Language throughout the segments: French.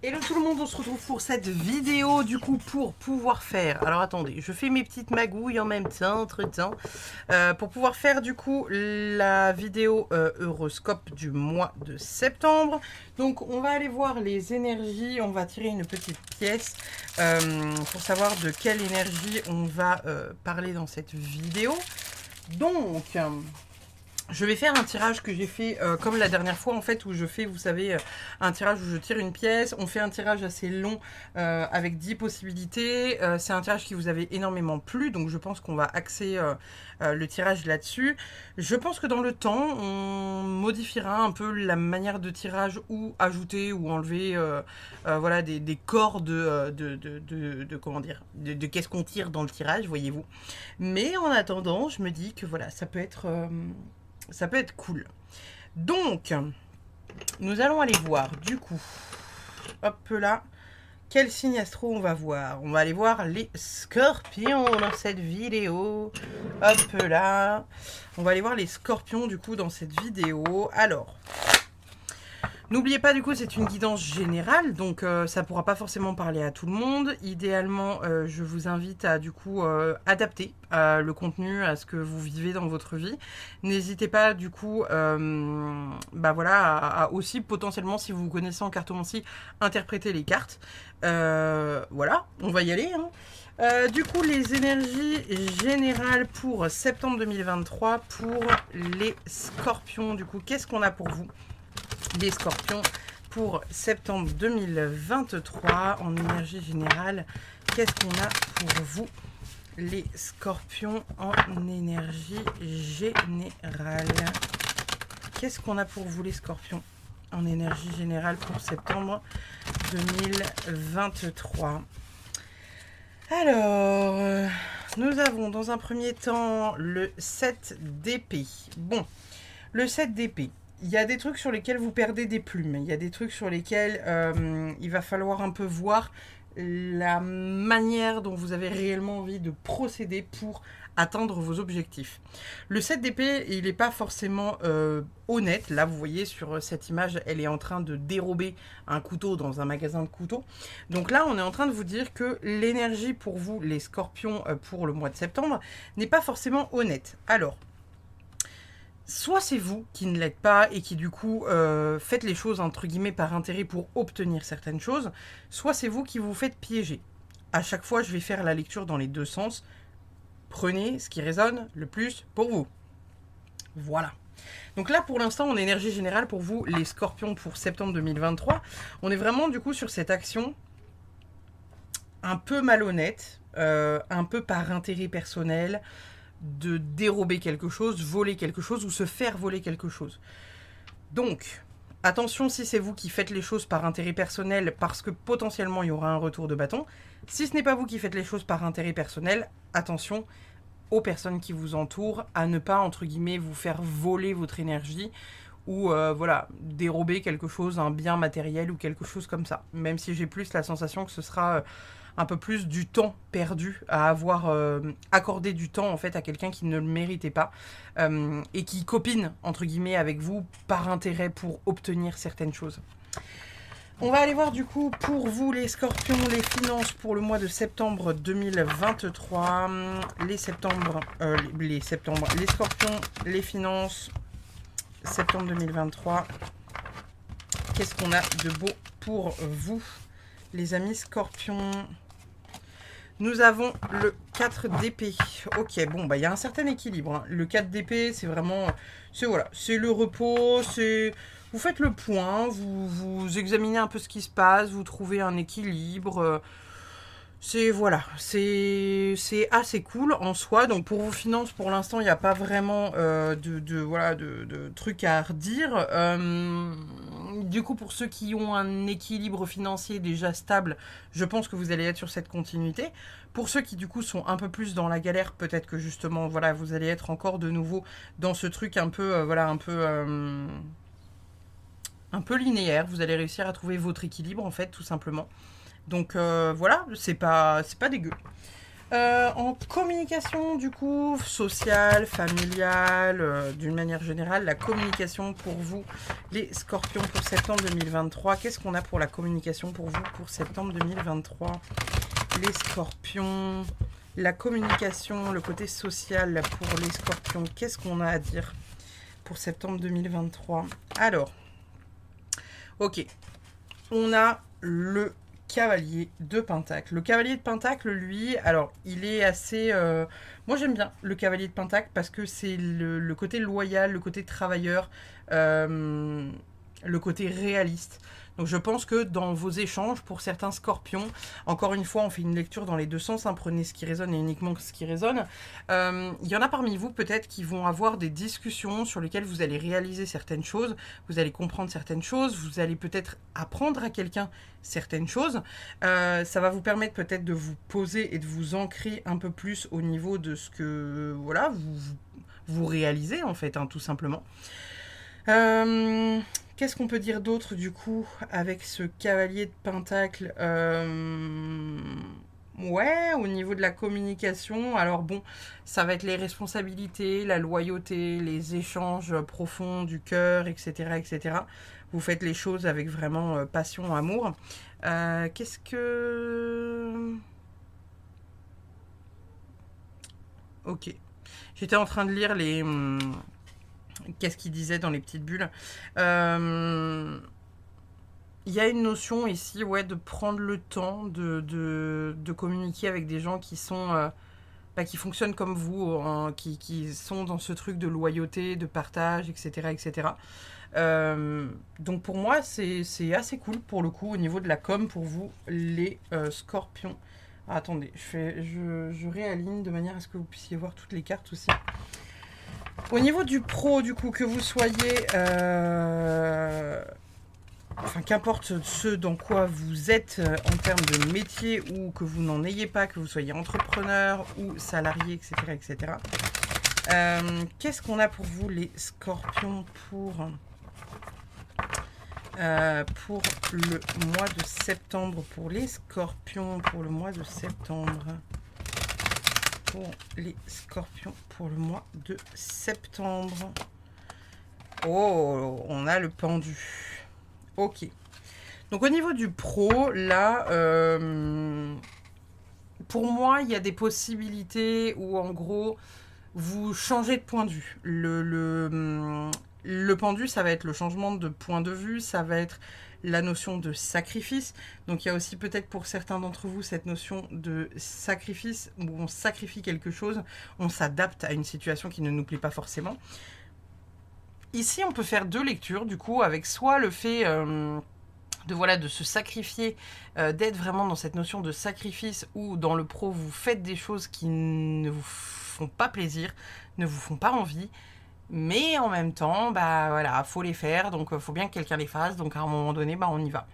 Hello tout le monde, on se retrouve pour cette vidéo du coup pour pouvoir faire, alors attendez, je fais mes petites magouilles en même temps, entre-temps, pour pouvoir faire du coup la vidéo horoscope du mois de septembre. Donc on va aller voir les énergies, on va tirer une petite pièce pour savoir de quelle énergie on va parler dans cette vidéo. Donc... je vais faire un tirage que j'ai fait comme la dernière fois en fait où je fais, vous savez, un tirage où je tire une pièce. On fait un tirage assez long avec 10 possibilités. C'est un tirage qui vous avait énormément plu, donc je pense qu'on va axer le tirage là-dessus. Je pense que dans le temps, on modifiera un peu la manière de tirage ou ajouter ou enlever voilà, des corps de comment dire, de qu'est-ce qu'on tire dans le tirage, voyez-vous. Mais en attendant, je me dis que voilà, ça peut être cool. Donc, nous allons aller voir du coup, hop là, quel signe astro on va voir. On va aller voir les scorpions dans cette vidéo. Hop là, on va aller voir les scorpions du coup dans cette vidéo. Alors, n'oubliez pas, du coup, c'est une guidance générale, donc ça ne pourra pas forcément parler à tout le monde. Idéalement, je vous invite à, du coup, adapter le contenu à ce que vous vivez dans votre vie. N'hésitez pas, du coup, bah voilà, à aussi, potentiellement, si vous vous connaissez en cartomancie, interpréter les cartes. Voilà, on va y aller, hein. Du coup, les énergies générales pour septembre 2023 pour les scorpions. Du coup, qu'est-ce qu'on a pour vous, les scorpions, pour septembre 2023 en énergie générale? Qu'est-ce qu'on a pour vous, les scorpions, en énergie générale? Qu'est-ce qu'on a pour vous, les scorpions, en énergie générale pour septembre 2023? Alors, nous avons dans un premier temps le 7 d'épée. Bon, le 7 d'épée. Il y a des trucs sur lesquels vous perdez des plumes. Il y a des trucs sur lesquels il va falloir un peu voir la manière dont vous avez réellement envie de procéder pour atteindre vos objectifs. Le 7 d'épée, il n'est pas forcément honnête. Là, vous voyez sur cette image, elle est en train de dérober un couteau dans un magasin de couteaux. Donc là, on est en train de vous dire que l'énergie pour vous, les scorpions, pour le mois de septembre, n'est pas forcément honnête. Alors, soit c'est vous qui ne l'êtes pas et qui du coup faites les choses entre guillemets par intérêt pour obtenir certaines choses, soit c'est vous qui vous faites piéger. À chaque fois, je vais faire la lecture dans les deux sens. Prenez ce qui résonne le plus pour vous. Voilà. Donc là, pour l'instant, en énergie générale, pour vous, les scorpions, pour septembre 2023, on est vraiment du coup sur cette action un peu malhonnête, un peu par intérêt personnel, de dérober quelque chose, voler quelque chose ou se faire voler quelque chose. Donc, attention si c'est vous qui faites les choses par intérêt personnel parce que potentiellement il y aura un retour de bâton. Si ce n'est pas vous qui faites les choses par intérêt personnel, attention aux personnes qui vous entourent à ne pas, entre guillemets, vous faire voler votre énergie ou voilà, dérober quelque chose, un bien matériel ou quelque chose comme ça. Même si j'ai plus la sensation que ce sera un peu plus du temps perdu à avoir accordé du temps en fait à quelqu'un qui ne le méritait pas et qui copine entre guillemets avec vous par intérêt pour obtenir certaines choses. On va aller voir du coup pour vous les scorpions, les finances pour le mois de septembre 2023. Les scorpions, les finances, septembre 2023. Qu'est-ce qu'on a de beau pour vous, les amis scorpions? Nous avons le 4 d'épée. Ok, bon, bah il y a un certain équilibre, hein. Le 4 d'épée, c'est vraiment... C'est voilà, c'est le repos, c'est... Vous faites le point, vous examinez un peu ce qui se passe, vous trouvez un équilibre. C'est voilà, c'est assez cool en soi. Donc pour vos finances, pour l'instant, il n'y a pas vraiment de trucs à redire. Du coup, pour ceux qui ont un équilibre financier déjà stable, je pense que vous allez être sur cette continuité. Pour ceux qui du coup sont un peu plus dans la galère, peut-être que justement, voilà, vous allez être encore de nouveau dans ce truc un peu, un peu linéaire. Vous allez réussir à trouver votre équilibre en fait, tout simplement. Donc voilà, c'est pas dégueu. En communication, du coup, sociale, familiale, d'une manière générale, la communication pour vous, les scorpions, pour septembre 2023. Qu'est-ce qu'on a pour la communication pour vous pour septembre 2023? Les scorpions, la communication, le côté social pour les scorpions. Qu'est-ce qu'on a à dire pour septembre 2023? Alors, ok, on a le cavalier de Pentacle. Le cavalier de Pentacle, lui, alors, il est assez... moi, j'aime bien le cavalier de Pentacle parce que c'est le côté loyal, le côté travailleur, le côté réaliste. Donc, je pense que dans vos échanges, pour certains scorpions, encore une fois, on fait une lecture dans les deux sens, hein, prenez ce qui résonne et uniquement ce qui résonne. Il y en a parmi vous, peut-être, qui vont avoir des discussions sur lesquelles vous allez réaliser certaines choses, vous allez comprendre certaines choses, vous allez peut-être apprendre à quelqu'un certaines choses. Ça va vous permettre peut-être de vous poser et de vous ancrer un peu plus au niveau de ce que voilà, vous réalisez, en fait, hein, tout simplement. Qu'est-ce qu'on peut dire d'autre, du coup, avec ce cavalier de Pentacle? Ouais, au niveau de la communication, alors bon, ça va être les responsabilités, la loyauté, les échanges profonds du cœur, etc., etc. Vous faites les choses avec vraiment passion, amour. Qu'est-ce que... Ok. J'étais en train de lire les... qu'est-ce qu'il disait dans les petites bulles. Il y a une notion ici, ouais, de prendre le temps de communiquer avec des gens qui sont... qui fonctionnent comme vous, hein, qui sont dans ce truc de loyauté, de partage, etc. etc. Donc pour moi, c'est assez cool pour le coup au niveau de la com pour vous, les scorpions. Ah, attendez, je réaligne de manière à ce que vous puissiez voir toutes les cartes aussi. Au niveau du pro, du coup, que vous soyez... enfin, qu'importe ce dans quoi vous êtes en termes de métier ou que vous n'en ayez pas, que vous soyez entrepreneur ou salarié, etc. etc. Qu'est-ce qu'on a pour vous, les scorpions, pour le mois de septembre? Pour les scorpions, pour le mois de septembre. Pour les scorpions, pour le mois de septembre. Oh, on a le pendu. Ok. Donc au niveau du pro, là, pour moi, il y a des possibilités où en gros, vous changez de point de vue. Le pendu, ça va être le changement de point de vue, ça va être la notion de sacrifice. Donc il y a aussi peut-être pour certains d'entre vous cette notion de sacrifice où on sacrifie quelque chose, on s'adapte à une situation qui ne nous plaît pas forcément. Ici, on peut faire deux lectures, du coup, avec soit le fait de se sacrifier, d'être vraiment dans cette notion de sacrifice, où dans le pro, vous faites des choses qui ne vous font pas plaisir, ne vous font pas envie, mais en même temps, bah voilà, faut les faire, donc faut bien que quelqu'un les fasse, donc à un moment donné, bah on y va.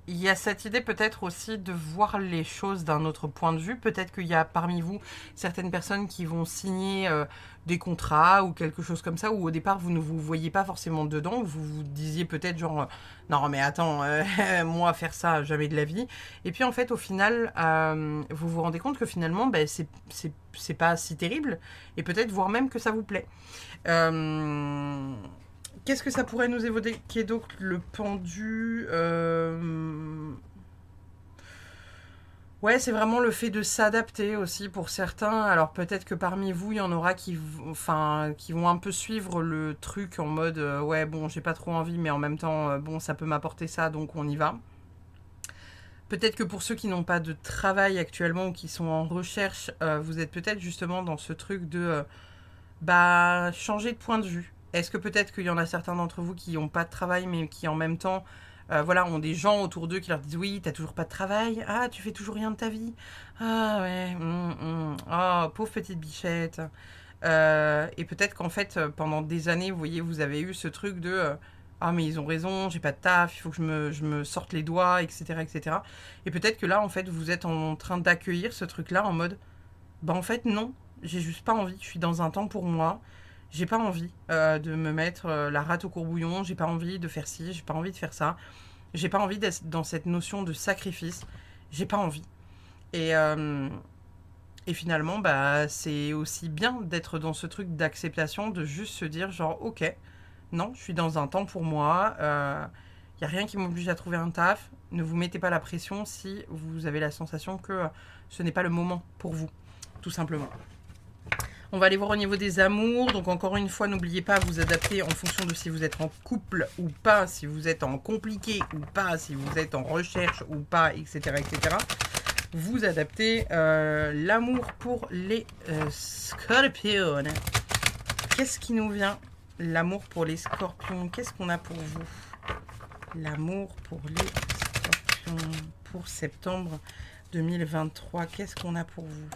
Il y a cette idée peut-être aussi de voir les choses d'un autre point de vue. Peut-être qu'il y a parmi vous certaines personnes qui vont signer des contrats ou quelque chose comme ça, où au départ vous ne vous voyez pas forcément dedans. Vous vous disiez peut-être genre non mais attends, moi faire ça jamais de la vie. Et puis en fait au final vous vous rendez compte que finalement c'est pas si terrible et peut-être voire même que ça vous plaît. Qu'est-ce que ça pourrait nous évoquer donc le pendu Ouais, c'est vraiment le fait de s'adapter aussi pour certains. Alors peut-être que parmi vous, il y en aura qui vont un peu suivre le truc en mode ouais bon, j'ai pas trop envie, mais en même temps bon, ça peut m'apporter ça, donc on y va. Peut-être que pour ceux qui n'ont pas de travail actuellement ou qui sont en recherche, vous êtes peut-être justement dans ce truc de changer de point de vue. Est-ce que peut-être qu'il y en a certains d'entre vous qui n'ont pas de travail, mais qui en même temps, ont des gens autour d'eux qui leur disent oui, t'as toujours pas de travail, ah, tu fais toujours rien de ta vie, ah ouais, oh, pauvre petite bichette. Et peut-être qu'en fait, pendant des années, vous voyez, vous avez eu ce truc de ah, mais ils ont raison, j'ai pas de taf, il faut que je me sorte les doigts, etc., etc. Et peut-être que là, en fait, vous êtes en train d'accueillir ce truc-là en mode en fait, non, j'ai juste pas envie. Je suis dans un temps pour moi. J'ai pas envie de me mettre la rate au courbouillon. J'ai pas envie de faire ci. J'ai pas envie de faire ça. J'ai pas envie d'être dans cette notion de sacrifice. J'ai pas envie. Et finalement, bah, c'est aussi bien d'être dans ce truc d'acceptation, de juste se dire genre, ok, non, je suis dans un temps pour moi, il n'y a rien qui m'oblige à trouver un taf, ne vous mettez pas la pression si vous avez la sensation que ce n'est pas le moment pour vous, tout simplement. On va aller voir au niveau des amours. Donc encore une fois, n'oubliez pas à vous adapter en fonction de si vous êtes en couple ou pas, si vous êtes en compliqué ou pas, si vous êtes en recherche ou pas, etc. etc. Vous adaptez l'amour pour les scorpions. Qu'est-ce qui nous vient? L'amour pour les scorpions. Qu'est-ce qu'on a pour vous? L'amour pour les scorpions pour septembre 2023. Qu'est-ce qu'on a pour vous?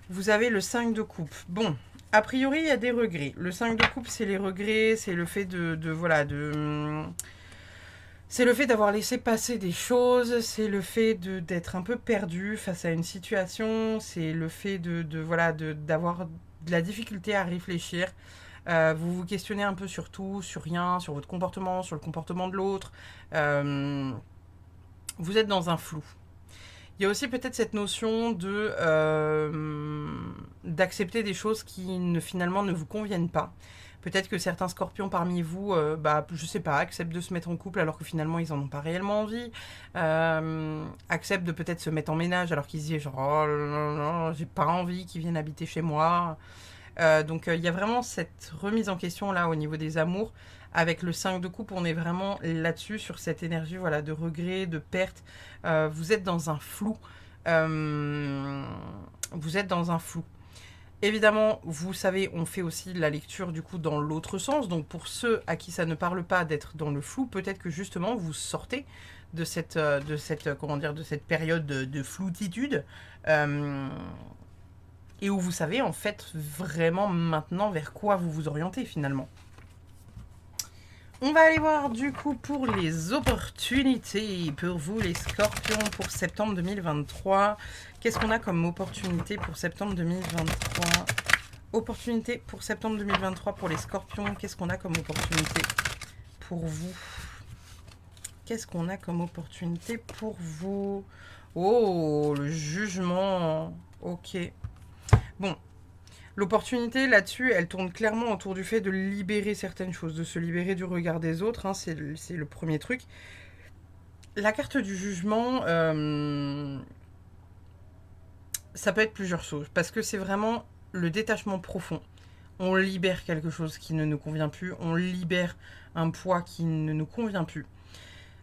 Vous avez le 5 de coupe. Bon, a priori, il y a des regrets. Le 5 de coupe, c'est les regrets, c'est le fait c'est le fait d'avoir laissé passer des choses, c'est le fait d'être un peu perdu face à une situation, c'est le fait d'avoir de la difficulté à réfléchir. Vous vous questionnez un peu sur tout, sur rien, sur votre comportement, sur le comportement de l'autre. Vous êtes dans un flou. Il y a aussi peut-être cette notion d'accepter des choses qui finalement ne vous conviennent pas. Peut-être que certains scorpions parmi vous, je sais pas, acceptent de se mettre en couple alors que finalement ils en ont pas réellement envie. Acceptent de peut-être se mettre en ménage alors qu'ils se disent genre oh non, j'ai pas envie qu'ils viennent habiter chez moi. Donc il y a vraiment cette remise en question là au niveau des amours. Avec le 5 de coupe, on est vraiment là-dessus, sur cette énergie de regret, de perte. Vous êtes dans un flou. Vous êtes dans un flou. Évidemment, vous savez, on fait aussi la lecture du coup dans l'autre sens. Donc pour ceux à qui ça ne parle pas d'être dans le flou, peut-être que justement vous sortez de cette période de floutitude. Et où vous savez en fait vraiment maintenant vers quoi vous vous orientez finalement. On va aller voir du coup pour les opportunités pour vous les scorpions pour septembre 2023. Qu'est-ce qu'on a comme opportunité pour septembre 2023? Opportunité pour septembre 2023 pour les scorpions. Qu'est-ce qu'on a comme opportunité pour vous? Qu'est-ce qu'on a comme opportunité pour vous? Oh, le jugement. Ok. Bon. L'opportunité là-dessus, elle tourne clairement autour du fait de libérer certaines choses, de se libérer du regard des autres, hein, c'est le premier truc. La carte du jugement, ça peut être plusieurs choses, parce que c'est vraiment le détachement profond. On libère quelque chose qui ne nous convient plus, on libère un poids qui ne nous convient plus.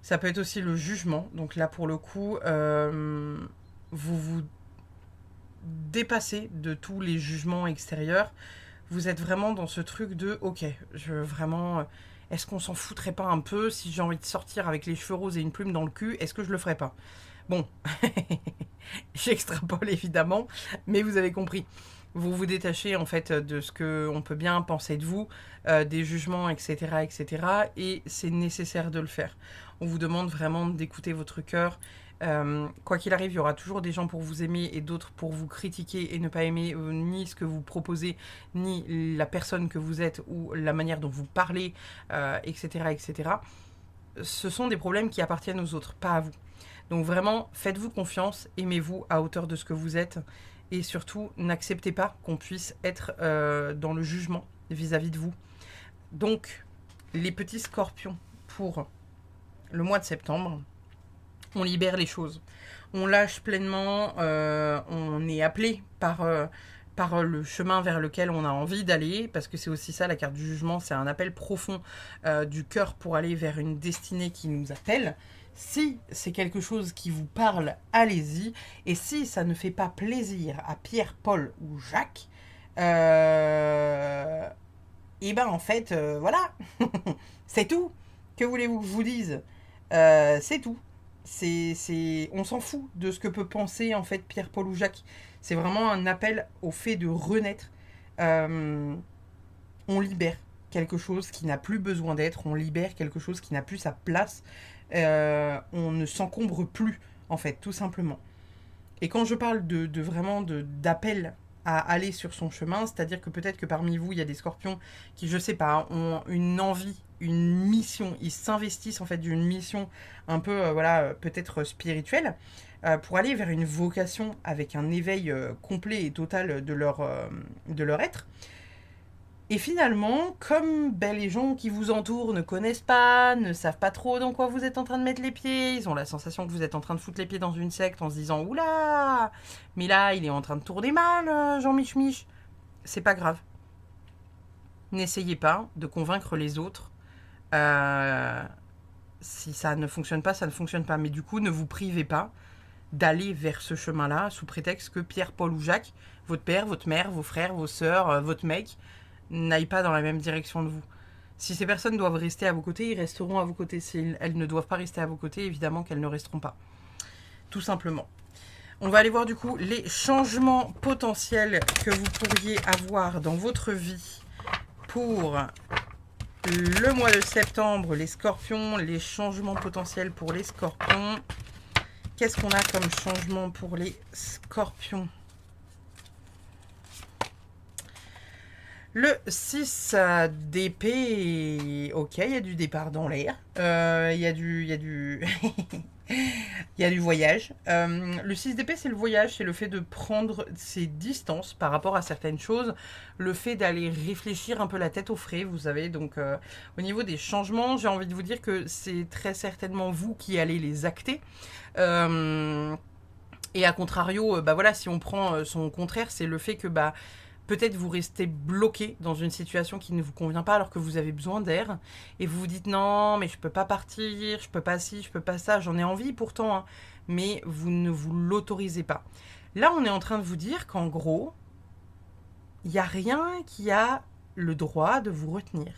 Ça peut être aussi le jugement, donc là pour le coup, vous dépassez de tous les jugements extérieurs. Vous êtes vraiment dans ce truc de ok, est-ce qu'on s'en foutrait pas un peu si j'ai envie de sortir avec les cheveux roses et une plume dans le cul, est-ce que je le ferais pas? Bon, j'extrapole évidemment, mais vous avez compris. Vous vous détachez en fait de ce qu'on peut bien penser de vous, des jugements, etc., etc. Et c'est nécessaire de le faire. On vous demande vraiment d'écouter votre cœur. Quoi qu'il arrive, il y aura toujours des gens pour vous aimer et d'autres pour vous critiquer et ne pas aimer ni ce que vous proposez, ni la personne que vous êtes ou la manière dont vous parlez, etc., etc. Ce sont des problèmes qui appartiennent aux autres, pas à vous. Donc vraiment, faites-vous confiance, aimez-vous à hauteur de ce que vous êtes et surtout, n'acceptez pas qu'on puisse être dans le jugement vis-à-vis de vous. Donc, les petits scorpions pour le mois de septembre, on libère les choses. On lâche pleinement, on est appelé par le chemin vers lequel on a envie d'aller, parce que c'est aussi ça, la carte du jugement, c'est un appel profond du cœur pour aller vers une destinée qui nous appelle. Si c'est quelque chose qui vous parle, allez-y. Et si ça ne fait pas plaisir à Pierre, Paul ou Jacques, et ben en fait, voilà, c'est tout. Que voulez-vous que je vous dise? C'est tout. On s'en fout de ce que peut penser en fait Pierre, Paul ou Jacques. C'est vraiment un appel au fait de renaître. On libère quelque chose qui n'a plus besoin d'être. On libère quelque chose qui n'a plus sa place. On ne s'encombre plus, en fait, tout simplement. Et quand je parle d'appel à aller sur son chemin, c'est-à-dire que peut-être que parmi vous, il y a des scorpions qui, je sais pas, ont une envie une mission. Ils s'investissent en fait d'une mission un peu, voilà, peut-être spirituelle, pour aller vers une vocation avec un éveil complet et total de leur être. Et finalement, comme ben, les gens qui vous entourent ne connaissent pas, ne savent pas trop dans quoi vous êtes en train de mettre les pieds, ils ont la sensation que vous êtes en train de foutre les pieds dans une secte en se disant oula, mais là il est en train de tourner mal, Jean Mich Mich. C'est pas grave. N'essayez pas de convaincre les autres. Si ça ne fonctionne pas, ça ne fonctionne pas. Mais du coup, ne vous privez pas d'aller vers ce chemin-là sous prétexte que Pierre, Paul ou Jacques, votre père, votre mère, vos frères, vos sœurs, votre mec, n'aillent pas dans la même direction de vous. Si ces personnes doivent rester à vos côtés, ils resteront à vos côtés. Si elles ne doivent pas rester à vos côtés, évidemment qu'elles ne resteront pas. Tout simplement. On va aller voir du coup les changements potentiels que vous pourriez avoir dans votre vie pour le mois de septembre, les scorpions, les changements potentiels pour les scorpions. Qu'est-ce qu'on a comme changement pour les scorpions? Le 6 d'épée, ok, il y a du départ dans l'air, il y a du voyage. Le 6 d'épée, c'est le voyage, c'est le fait de prendre ses distances par rapport à certaines choses, le fait d'aller réfléchir un peu la tête au frais, vous savez. Donc, au niveau des changements, j'ai envie de vous dire que c'est très certainement vous qui allez les acter. Et à contrario, bah voilà, si on prend son contraire, c'est le fait que bah peut-être vous restez bloqué dans une situation qui ne vous convient pas alors que vous avez besoin d'air et vous vous dites non mais je peux pas partir, je peux pas ci, je peux pas ça, j'en ai envie pourtant, hein, mais vous ne vous l'autorisez pas. Là on est en train de vous dire qu'en gros, il n'y a rien qui a le droit de vous retenir.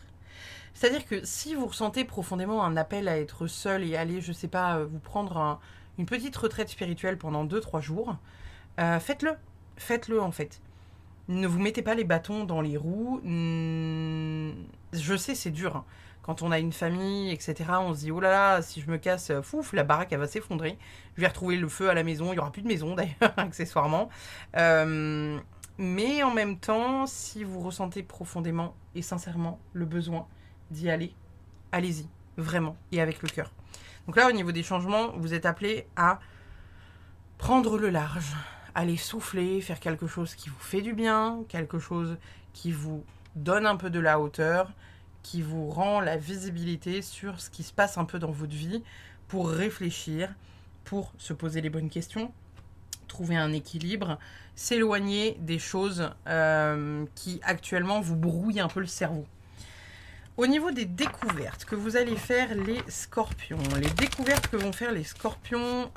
C'est-à-dire que si vous ressentez profondément un appel à être seul et aller, je sais pas, vous prendre une petite retraite spirituelle pendant 2-3 jours, faites-le. Faites-le en fait. Ne vous mettez pas les bâtons dans les roues. Je sais, c'est dur. Hein. Quand on a une famille, etc., on se dit, oh là là, si je me casse, fouf, la baraque, elle va s'effondrer. Je vais retrouver le feu à la maison. Il n'y aura plus de maison, d'ailleurs, accessoirement. Mais en même temps, si vous ressentez profondément et sincèrement le besoin d'y aller, allez-y, vraiment, et avec le cœur. Donc là, au niveau des changements, vous êtes appelé à prendre le large. Aller souffler, faire quelque chose qui vous fait du bien, quelque chose qui vous donne un peu de la hauteur, qui vous rend la visibilité sur ce qui se passe un peu dans votre vie, pour réfléchir, pour se poser les bonnes questions, trouver un équilibre, s'éloigner des choses qui actuellement vous brouillent un peu le cerveau. Au niveau des découvertes que vous allez faire les scorpions, les découvertes que vont faire les scorpions,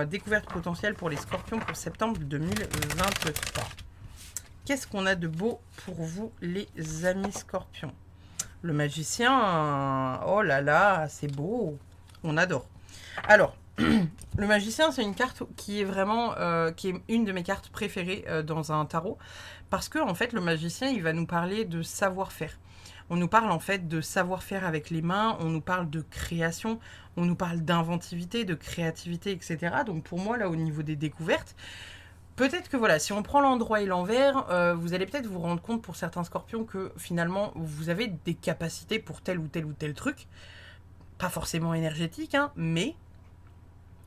découvertes potentielles pour les scorpions pour septembre 2023. Qu'est-ce qu'on a de beau pour vous les amis scorpions? Le magicien, oh là là, c'est beau, on adore. Alors, le magicien, c'est une carte qui est vraiment, qui est une de mes cartes préférées dans un tarot, parce que en fait, le magicien, il va nous parler de savoir-faire. On nous parle en fait de savoir-faire avec les mains, on nous parle de création, on nous parle d'inventivité, de créativité, etc. Donc pour moi, là, au niveau des découvertes, peut-être que voilà, si on prend l'endroit et l'envers, vous allez peut-être vous rendre compte pour certains scorpions que finalement, vous avez des capacités pour tel ou tel truc. Pas forcément énergétique, hein, mais,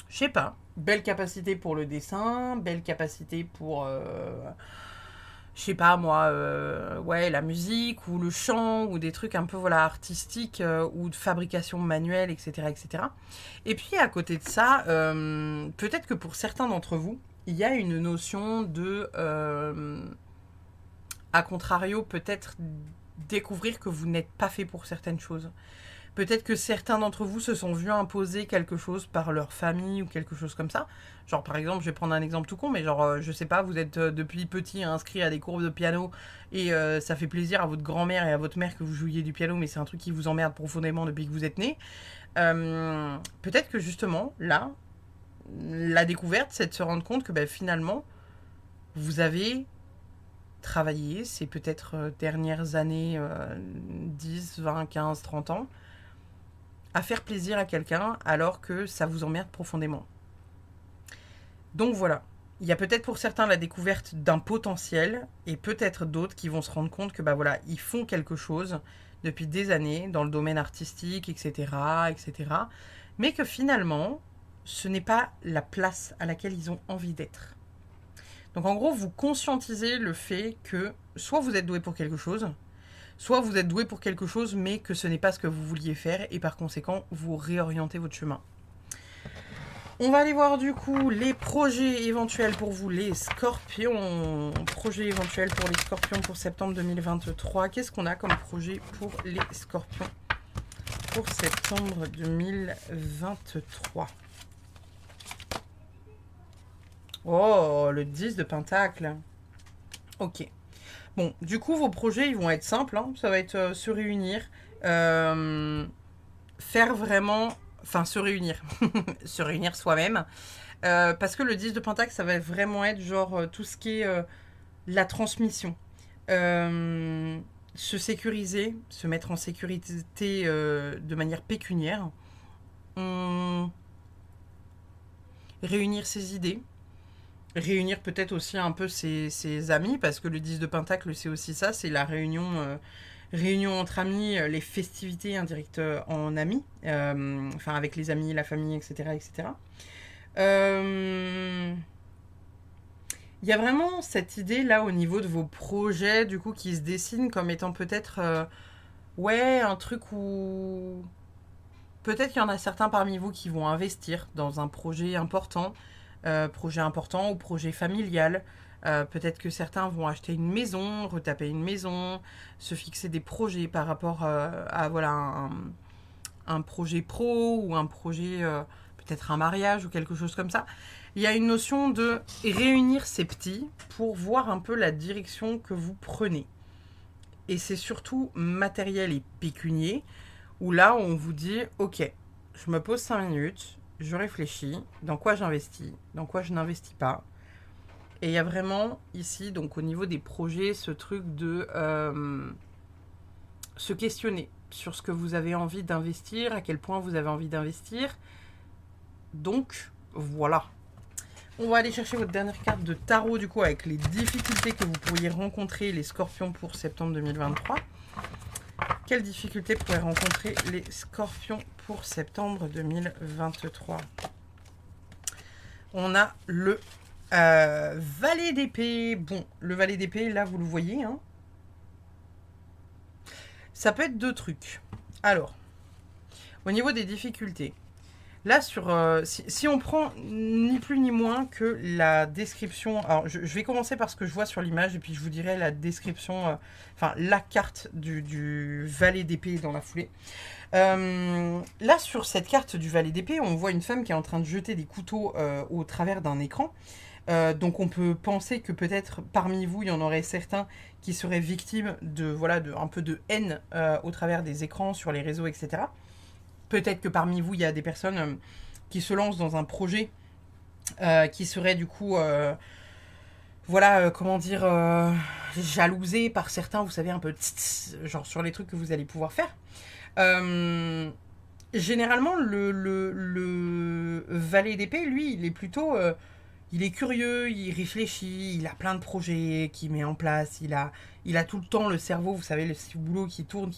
je sais pas, belle capacité pour le dessin, belle capacité pour... je sais pas moi, ouais, la musique ou le chant ou des trucs un peu voilà artistiques ou de fabrication manuelle, etc., etc. Et puis à côté de ça, peut-être que pour certains d'entre vous, il y a une notion de, à contrario, peut-être découvrir que vous n'êtes pas fait pour certaines choses. Peut-être que certains d'entre vous se sont vus imposer quelque chose par leur famille ou quelque chose comme ça. Genre par exemple, je vais prendre un exemple tout con, mais genre je sais pas, vous êtes depuis petit inscrit à des cours de piano et ça fait plaisir à votre grand-mère et à votre mère que vous jouiez du piano, mais c'est un truc qui vous emmerde profondément depuis que vous êtes né. Peut-être que justement, là, la découverte, c'est de se rendre compte que finalement, vous avez travaillé ces peut-être dernières années, 10, 20, 15, 30 ans, à faire plaisir à quelqu'un alors que ça vous emmerde profondément. Donc voilà, il y a peut-être pour certains la découverte d'un potentiel et peut-être d'autres qui vont se rendre compte que voilà, ils font quelque chose depuis des années dans le domaine artistique, etc., etc., mais que finalement, ce n'est pas la place à laquelle ils ont envie d'être. Donc en gros, vous conscientisez le fait que soit vous êtes doué pour quelque chose, soit vous êtes doué pour quelque chose, mais que ce n'est pas ce que vous vouliez faire, et par conséquent, vous réorientez votre chemin. On va aller voir du coup les projets éventuels pour vous, les scorpions. Projets éventuels pour les scorpions pour septembre 2023. Qu'est-ce qu'on a comme projet pour les scorpions pour septembre 2023? Oh, le 10 de pentacle. Ok. Bon, du coup, vos projets, ils vont être simples. Hein. Ça va être se réunir. Faire vraiment... Enfin, se réunir. Se réunir soi-même. Parce que le 10 de pentacle, ça va vraiment être genre tout ce qui est la transmission. Se sécuriser, se mettre en sécurité de manière pécuniaire. Réunir ses idées. Réunir peut-être aussi un peu ses amis, parce que le 10 de pentacle, c'est aussi ça, c'est la réunion, réunion entre amis, les festivités indirectes en amis, enfin avec les amis, la famille, etc. etc. Il y a vraiment cette idée là au niveau de vos projets, du coup, qui se dessinent comme étant peut-être, ouais, un truc où... Peut-être qu'il y en a certains parmi vous qui vont investir dans un projet important ou projet familial. Peut-être que certains vont acheter une maison, retaper une maison, se fixer des projets par rapport à voilà, un projet pro ou un projet, peut-être un mariage ou quelque chose comme ça. Il y a une notion de réunir ces petits pour voir un peu la direction que vous prenez. Et c'est surtout matériel et pécunier, où là on vous dit, ok, je me pose 5 minutes, je réfléchis, dans quoi j'investis, dans quoi je n'investis pas. Et il y a vraiment ici, donc au niveau des projets, ce truc de se questionner sur ce que vous avez envie d'investir, à quel point vous avez envie d'investir. Donc, voilà. On va aller chercher votre dernière carte de tarot, du coup, avec les difficultés que vous pourriez rencontrer, les scorpions, pour septembre 2023. Quelles difficultés pourraient rencontrer les scorpions pour septembre 2023? On a le valet d'épée. Bon, le valet d'épée, là, vous le voyez. Hein. Ça peut être deux trucs. Alors, au niveau des difficultés, là, si on prend ni plus ni moins que la description... Alors, je vais commencer par ce que je vois sur l'image et puis je vous dirai la description, enfin, la carte du valet d'épée dans la foulée. Là, sur cette carte du valet d'épée, on voit une femme qui est en train de jeter des couteaux au travers d'un écran. Donc, on peut penser que peut-être parmi vous, il y en aurait certains qui seraient victimes de un peu de haine au travers des écrans, sur les réseaux, etc. Peut-être que parmi vous, il y a des personnes qui se lancent dans un projet qui serait du coup, comment dire, jalousées par certains, vous savez, un peu genre sur les trucs que vous allez pouvoir faire. Généralement, le valet d'épée, lui, il est plutôt... il est curieux, il réfléchit, il a plein de projets qu'il met en place, il a tout le temps le cerveau, vous savez, le boulot qui tourne.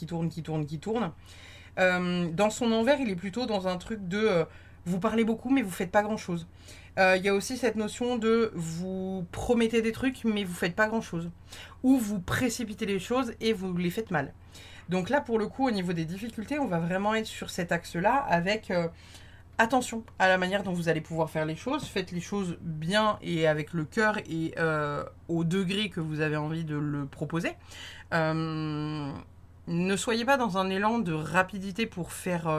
Dans son envers, il est plutôt dans un truc de vous parlez beaucoup mais vous faites pas grand chose. Il y a aussi cette notion de vous promettez des trucs mais vous faites pas grand chose. Ou vous précipitez les choses et vous les faites mal. Donc là, pour le coup, au niveau des difficultés, on va vraiment être sur cet axe-là avec attention à la manière dont vous allez pouvoir faire les choses. Faites les choses bien et avec le cœur et au degré que vous avez envie de le proposer. Ne soyez pas dans un élan de rapidité pour faire...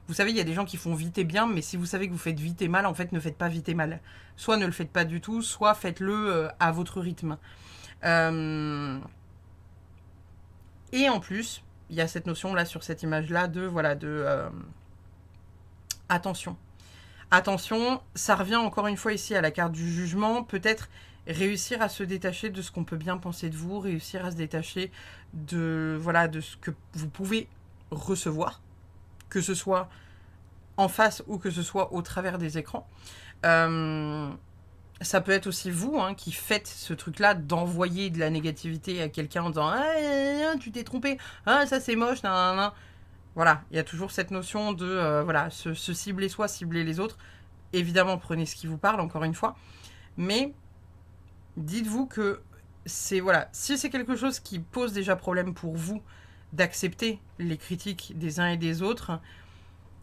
vous savez, il y a des gens qui font vite et bien, mais si vous savez que vous faites vite et mal, en fait, ne faites pas vite et mal. Soit ne le faites pas du tout, soit faites-le à votre rythme. Et en plus, il y a cette notion-là, sur cette image-là, de attention. Attention, ça revient encore une fois ici à la carte du jugement. Peut-être réussir à se détacher de ce qu'on peut bien penser de vous, réussir à se détacher de ce que vous pouvez recevoir, que ce soit en face ou que ce soit au travers des écrans. ça peut être aussi vous hein, qui faites ce truc-là d'envoyer de la négativité à quelqu'un en disant ah, tu t'es trompé, ah, ça c'est moche, nan, nan, nan. Voilà, il y a toujours cette notion de voilà, se cibler soi, cibler les autres. Évidemment, prenez ce qui vous parle, encore une fois. Mais dites-vous que c'est voilà, si c'est quelque chose qui pose déjà problème pour vous d'accepter les critiques des uns et des autres,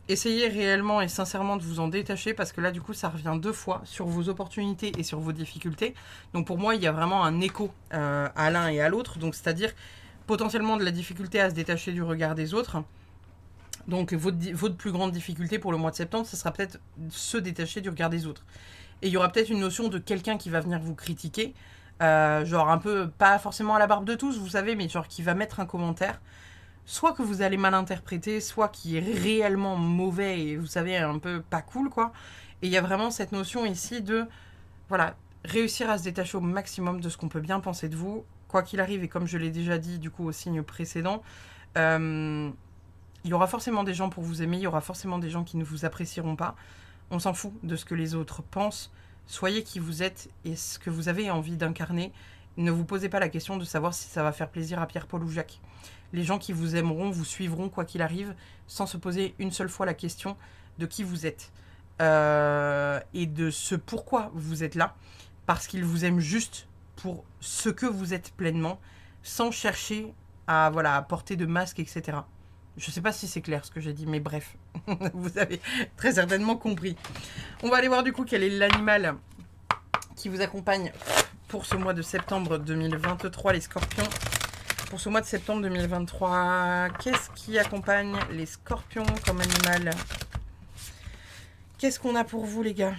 essayez réellement et sincèrement de vous en détacher parce que là, du coup, ça revient 2 fois sur vos opportunités et sur vos difficultés. Donc pour moi, il y a vraiment un écho à l'un et à l'autre. Donc c'est-à-dire potentiellement de la difficulté à se détacher du regard des autres. Donc votre plus grande difficulté pour le mois de septembre, ce sera peut-être se détacher du regard des autres. Et il y aura peut-être une notion de quelqu'un qui va venir vous critiquer, genre un peu, pas forcément à la barbe de tous, vous savez, mais genre qui va mettre un commentaire, soit que vous allez mal interpréter, soit qui est réellement mauvais et vous savez, un peu pas cool, quoi. Et il y a vraiment cette notion ici de, voilà, réussir à se détacher au maximum de ce qu'on peut bien penser de vous, quoi qu'il arrive, et comme je l'ai déjà dit, du coup, au signe précédent, il y aura forcément des gens pour vous aimer, il y aura forcément des gens qui ne vous apprécieront pas. On s'en fout de ce que les autres pensent. Soyez qui vous êtes et ce que vous avez envie d'incarner. Ne vous posez pas la question de savoir si ça va faire plaisir à Pierre, Paul ou Jacques. Les gens qui vous aimeront vous suivront quoi qu'il arrive, sans se poser une seule fois la question de qui vous êtes. Et de ce pourquoi vous êtes là. Parce qu'ils vous aiment juste pour ce que vous êtes pleinement, sans chercher à, voilà, à porter de masque, etc. Je ne sais pas si c'est clair ce que j'ai dit, mais bref, vous avez très certainement compris. On va aller voir du coup quel est l'animal qui vous accompagne pour ce mois de septembre 2023, les scorpions. Pour ce mois de septembre 2023, qu'est-ce qui accompagne les scorpions comme animal? Qu'est-ce qu'on a pour vous, les gars?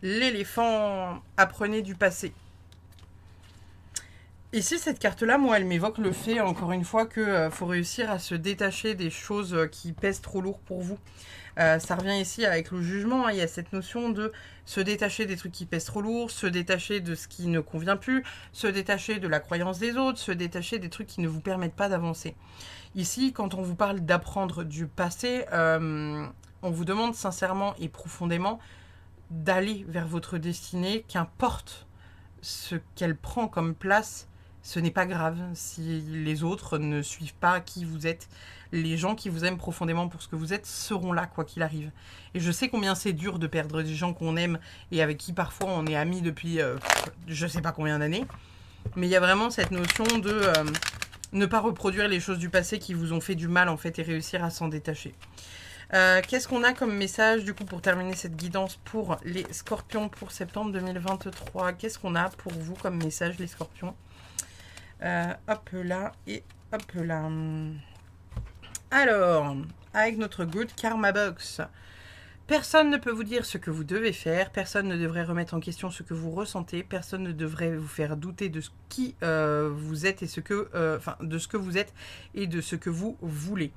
L'éléphant, apprenez du passé. Ici, cette carte-là, moi, elle m'évoque le fait, encore une fois, qu'il faut réussir à se détacher des choses qui pèsent trop lourd pour vous. Ça revient ici avec le jugement, hein. Il y a cette notion de se détacher des trucs qui pèsent trop lourd, se détacher de ce qui ne convient plus, se détacher de la croyance des autres, se détacher des trucs qui ne vous permettent pas d'avancer. Ici, quand on vous parle d'apprendre du passé, on vous demande sincèrement et profondément d'aller vers votre destinée, qu'importe ce qu'elle prend comme place. Ce n'est pas grave si les autres ne suivent pas qui vous êtes. Les gens qui vous aiment profondément pour ce que vous êtes seront là, quoi qu'il arrive. Et je sais combien c'est dur de perdre des gens qu'on aime et avec qui parfois on est amis depuis je sais pas combien d'années. Mais il y a vraiment cette notion de ne pas reproduire les choses du passé qui vous ont fait du mal en fait et réussir à s'en détacher. Qu'est-ce qu'on a comme message du coup pour terminer cette guidance pour les scorpions pour septembre 2023? Qu'est-ce qu'on a pour vous comme message les scorpions? Hop là et hop là. Alors, avec notre Good Karma Box, personne ne peut vous dire ce que vous devez faire, personne ne devrait remettre en question ce que vous ressentez, personne ne devrait vous faire douter de ce qui vous êtes et ce que, de ce que vous êtes et de ce que vous voulez.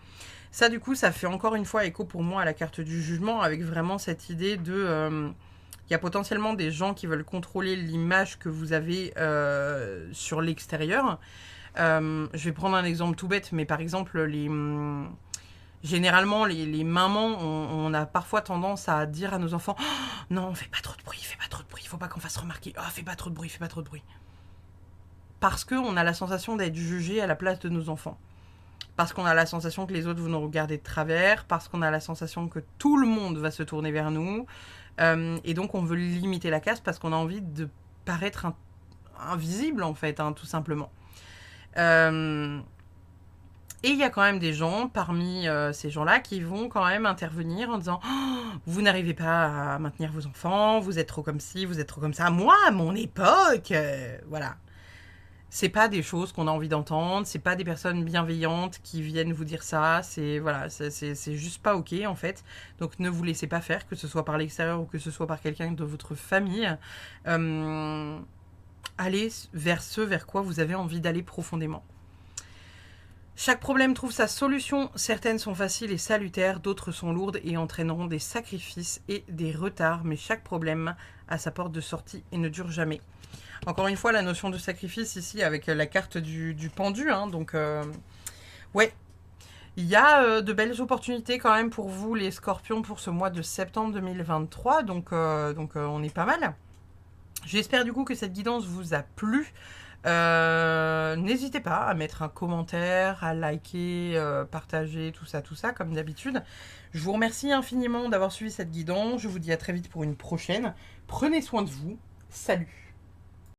Ça, du coup, ça fait encore une fois écho pour moi à la carte du jugement, avec vraiment cette idée de... il y a potentiellement des gens qui veulent contrôler l'image que vous avez sur l'extérieur. Je vais prendre un exemple tout bête, mais par exemple, généralement, les mamans, on a parfois tendance à dire à nos enfants oh, « Non, fais pas trop de bruit, fais pas trop de bruit, il faut pas qu'on fasse remarquer. Oh, fais pas trop de bruit, fais pas trop de bruit. » Parce qu'on a la sensation d'être jugé à la place de nos enfants. Parce qu'on a la sensation que les autres vont nous regarder de travers, parce qu'on a la sensation que tout le monde va se tourner vers nous. Et donc, on veut limiter la casse parce qu'on a envie de paraître invisible, en fait, hein, tout simplement. Et il y a quand même des gens, parmi ces gens-là, qui vont quand même intervenir en disant oh, « Vous n'arrivez pas à maintenir vos enfants, vous êtes trop comme ci, vous êtes trop comme ça. Moi, à mon époque, voilà. » C'est pas des choses qu'on a envie d'entendre, c'est pas des personnes bienveillantes qui viennent vous dire ça, c'est voilà, c'est juste pas ok en fait. Donc ne vous laissez pas faire, que ce soit par l'extérieur ou que ce soit par quelqu'un de votre famille. Allez vers ce vers quoi vous avez envie d'aller profondément. Chaque problème trouve sa solution, certaines sont faciles et salutaires, d'autres sont lourdes et entraîneront des sacrifices et des retards, mais chaque problème a sa porte de sortie et ne dure jamais. Encore une fois, la notion de sacrifice ici avec la carte du pendu. Hein, donc, ouais, Il y a de belles opportunités quand même pour vous, les scorpions, pour ce mois de septembre 2023. Donc, on est pas mal. J'espère du coup que cette guidance vous a plu. N'hésitez pas à mettre un commentaire, à liker, partager, tout ça, comme d'habitude. Je vous remercie infiniment d'avoir suivi cette guidance. Je vous dis à très vite pour une prochaine. Prenez soin de vous. Salut!